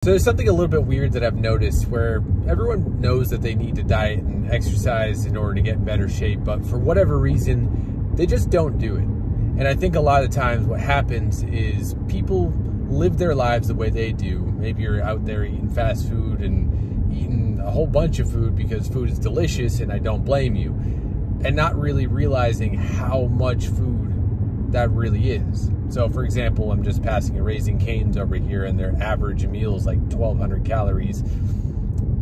So there's something a little bit weird that I've noticed where everyone knows that they need to diet and exercise in order to get in better shape, but for whatever reason, they just don't do it. And I think a lot of times what happens is people live their lives the way they do. Maybe you're out there eating fast food and eating a whole bunch of food because food is delicious, and I don't blame you, and not really realizing how much food that really is. So for example, I'm just passing a Raising Cane's over here, and their average meal is like 1,200 calories.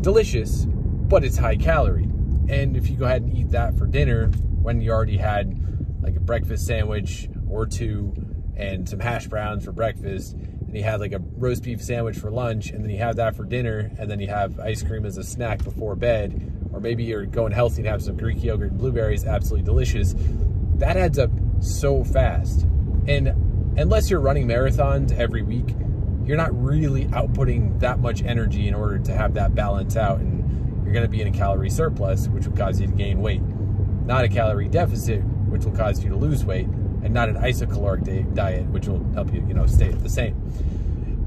Delicious, but it's high calorie. And if you go ahead and eat that for dinner when you already had like a breakfast sandwich or two and some hash browns for breakfast, and you had like a roast beef sandwich for lunch, and then you have that for dinner, and then you have ice cream as a snack before bed, or maybe you're going healthy and have some Greek yogurt and blueberries, absolutely delicious. That adds up so fast. And unless you're running marathons every week, you're not really outputting that much energy in order to have that balance out, and you're going to be in a calorie surplus, which will cause you to gain weight. Not a calorie deficit, which will cause you to lose weight, and not an isocaloric diet, which will help you, stay the same.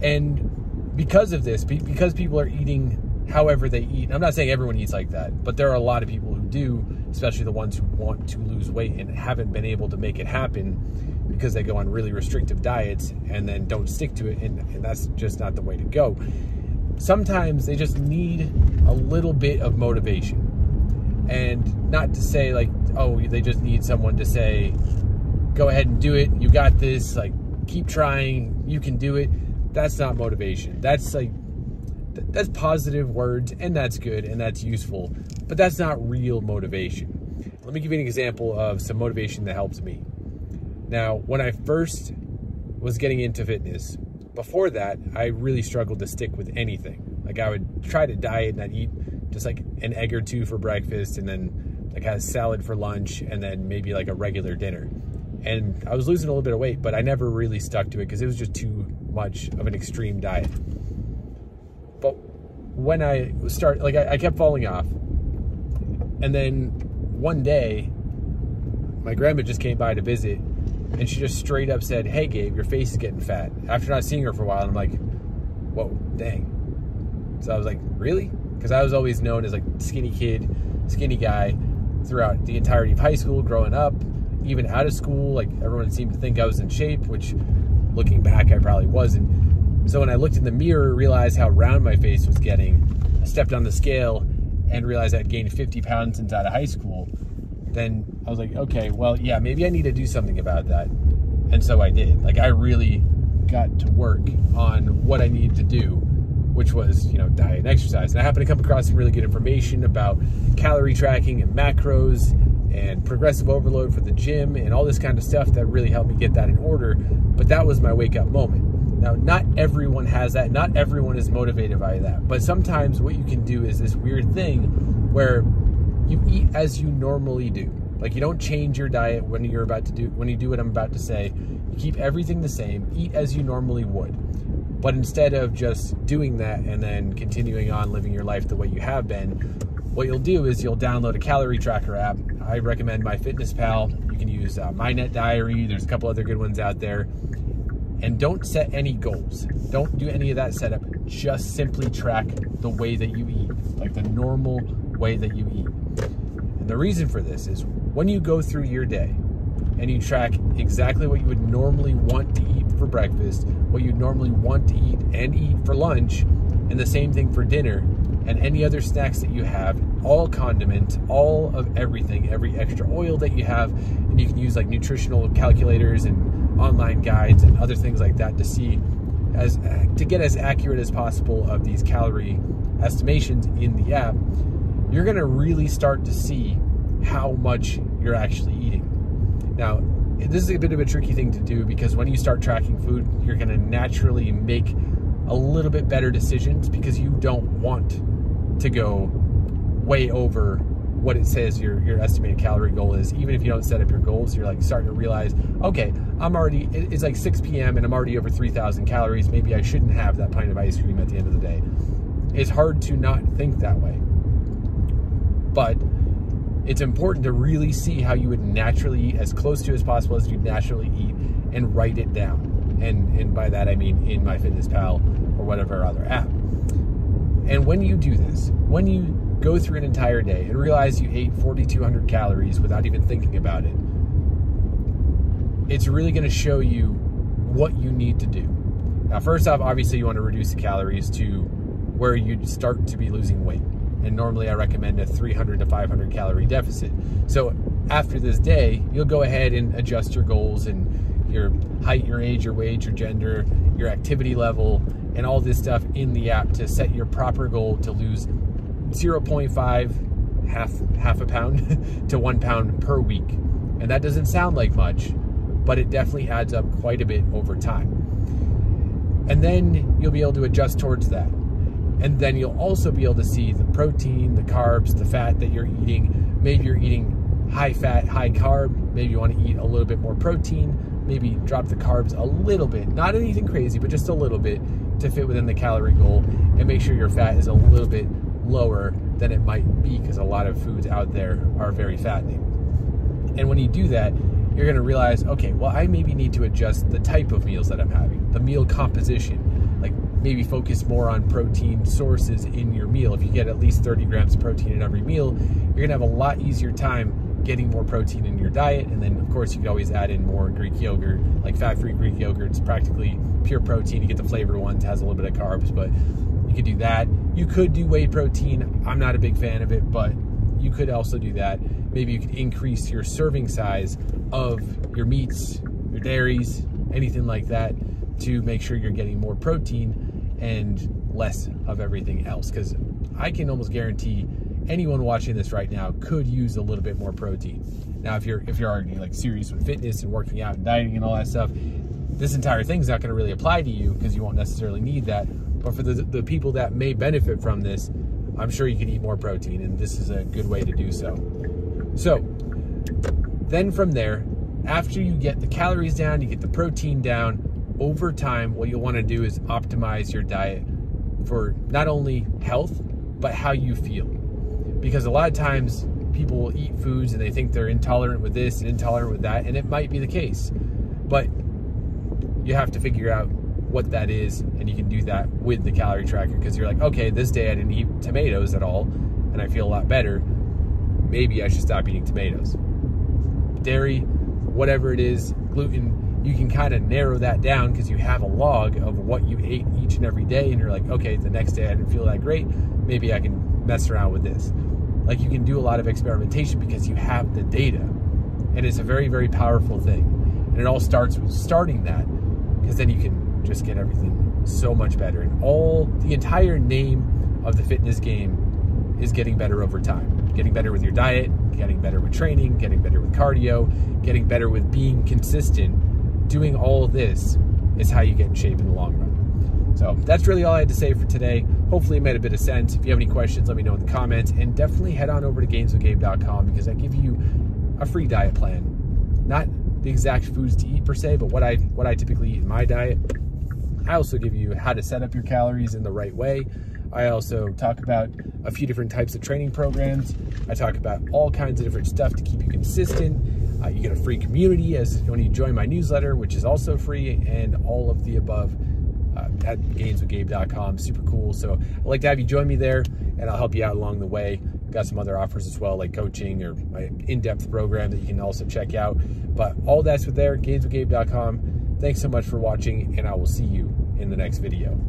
And because of this, because people are eating however they eat, I'm not saying everyone eats like that, but there are a lot of people who do, especially the ones who want to lose weight and haven't been able to make it happen because they go on really restrictive diets and then don't stick to it, and that's just not the way to go. Sometimes they just need a little bit of motivation, and not to say like, oh, they just need someone to say, go ahead and do it, you got this, like, keep trying, you can do it. That's not motivation. That's like, that's positive words, and that's good, and that's useful, but that's not real motivation. Let me give you an example of some motivation that helps me. Now, when I first was getting into fitness, before that, I really struggled to stick with anything. Like, I would try to diet and I'd eat just like an egg or two for breakfast, and then like have a salad for lunch, and then maybe like a regular dinner. And I was losing a little bit of weight, but I never really stuck to it because it was just too much of an extreme diet. But when I started, like, I kept falling off. And then one day, my grandma just came by to visit, and she just straight up said, "Hey, Gabe, your face is getting fat." After not seeing her for a while, I'm like, whoa, dang. So I was like, really? Because I was always known as like skinny kid, skinny guy throughout the entirety of high school, growing up, even out of school. Like, everyone seemed to think I was in shape, which looking back, I probably wasn't. So when I looked in the mirror, realized how round my face was getting, I stepped on the scale and realized I'd gained 50 pounds since out of high school. Then I was like, okay, well, yeah, maybe I need to do something about that. And so I did. Like, I really got to work on what I needed to do, which was, diet and exercise. And I happened to come across some really good information about calorie tracking and macros and progressive overload for the gym and all this kind of stuff that really helped me get that in order. But that was my wake up moment. Now, not everyone has that. Not everyone is motivated by that. But sometimes what you can do is this weird thing where you eat as you normally do. Like, you don't change your diet when you do what I'm about to say. You keep everything the same, eat as you normally would. But instead of just doing that and then continuing on living your life the way you have been, what you'll do is you'll download a calorie tracker app. I recommend MyFitnessPal. You can use MyNet Diary. There's a couple other good ones out there. And don't set any goals. Don't do any of that setup. Just simply track the way that you eat, like the normal way that you eat. And the reason for this is when you go through your day and you track exactly what you would normally want to eat for breakfast, what you normally want to eat and eat for lunch, and the same thing for dinner, and any other snacks that you have, all condiments, all of everything, every extra oil that you have, and you can use like nutritional calculators and online guides and other things like that to see to get as accurate as possible of these calorie estimations in the app. You're going to really start to see how much you're actually eating. Now, this is a bit of a tricky thing to do because when you start tracking food, you're going to naturally make a little bit better decisions because you don't want to go way over what it says your estimated calorie goal is. Even if you don't set up your goals, you're like starting to realize, okay, it's like 6 p.m. and I'm already over 3,000 calories. Maybe I shouldn't have that pint of ice cream at the end of the day. It's hard to not think that way. But it's important to really see how you would naturally eat, as close to as possible as you naturally eat, and write it down. And by that I mean in MyFitnessPal or whatever other app. And when you do this, when you go through an entire day and realize you ate 4,200 calories without even thinking about it, it's really going to show you what you need to do. Now, first off, obviously you want to reduce the calories to where you start to be losing weight. And normally I recommend a 300 to 500 calorie deficit. So after this day, you'll go ahead and adjust your goals and your height, your age, your weight, your gender, your activity level, and all this stuff in the app to set your proper goal to lose 0.5, half a pound to 1 pound per week. And that doesn't sound like much, but it definitely adds up quite a bit over time. And then you'll be able to adjust towards that. And then you'll also be able to see the protein, the carbs, the fat that you're eating. Maybe you're eating high fat, high carb. Maybe you want to eat a little bit more protein. Maybe drop the carbs a little bit. Not anything crazy, but just a little bit to fit within the calorie goal. And make sure your fat is a little bit lower than it might be, because a lot of foods out there are very fattening. And when you do that, you're going to realize, okay, well, I maybe need to adjust the type of meals that I'm having, the meal composition, like maybe focus more on protein sources in your meal. If you get at least 30 grams of protein in every meal, you're going to have a lot easier time getting more protein in your diet. And then, of course, you can always add in more Greek yogurt, like fat-free Greek yogurt. It's practically pure protein. You get the flavored one, it has a little bit of carbs, but you could do that. You could do whey protein. I'm not a big fan of it, but you could also do that. Maybe you could increase your serving size of your meats, your dairies, anything like that, to make sure you're getting more protein and less of everything else. Because I can almost guarantee anyone watching this right now could use a little bit more protein. Now, if you're already like serious with fitness and working out and dieting and all that stuff, this entire thing's not going to really apply to you because you won't necessarily need that. But for the people that may benefit from this, I'm sure you can eat more protein, and this is a good way to do so. So then from there, after you get the calories down, you get the protein down, over time, what you'll want to do is optimize your diet for not only health, but how you feel. Because a lot of times people will eat foods and they think they're intolerant with this and intolerant with that, and it might be the case. But you have to figure out what that is, and you can do that with the calorie tracker, because you're like, okay, this day I didn't eat tomatoes at all and I feel a lot better. Maybe I should stop eating tomatoes. Dairy, whatever it is, gluten, you can kind of narrow that down because you have a log of what you ate each and every day, and you're like, okay, the next day I didn't feel that great, maybe I can mess around with this. Like, you can do a lot of experimentation because you have the data, and it's a very, very powerful thing. And it all starts with starting that, because then you can just get everything so much better. And the entire name of the fitness game is getting better over time. Getting better with your diet, getting better with training, getting better with cardio, getting better with being consistent. Doing all of this is how you get in shape in the long run. So that's really all I had to say for today. Hopefully it made a bit of sense. If you have any questions, let me know in the comments, and definitely head on over to gainswithgabe.com, because I give you a free diet plan. Not the exact foods to eat per se, but what I typically eat in my diet. I also give you how to set up your calories in the right way. I also talk about a few different types of training programs. I talk about all kinds of different stuff to keep you consistent. You get a free community when you join my newsletter, which is also free, and all of the above at gainswithgabe.com. Super cool. So I'd like to have you join me there, and I'll help you out along the way. Got some other offers as well, like coaching or my in-depth program that you can also check out. But all that's with there, gainswithgabe.com. Thanks so much for watching, and I will see you in the next video.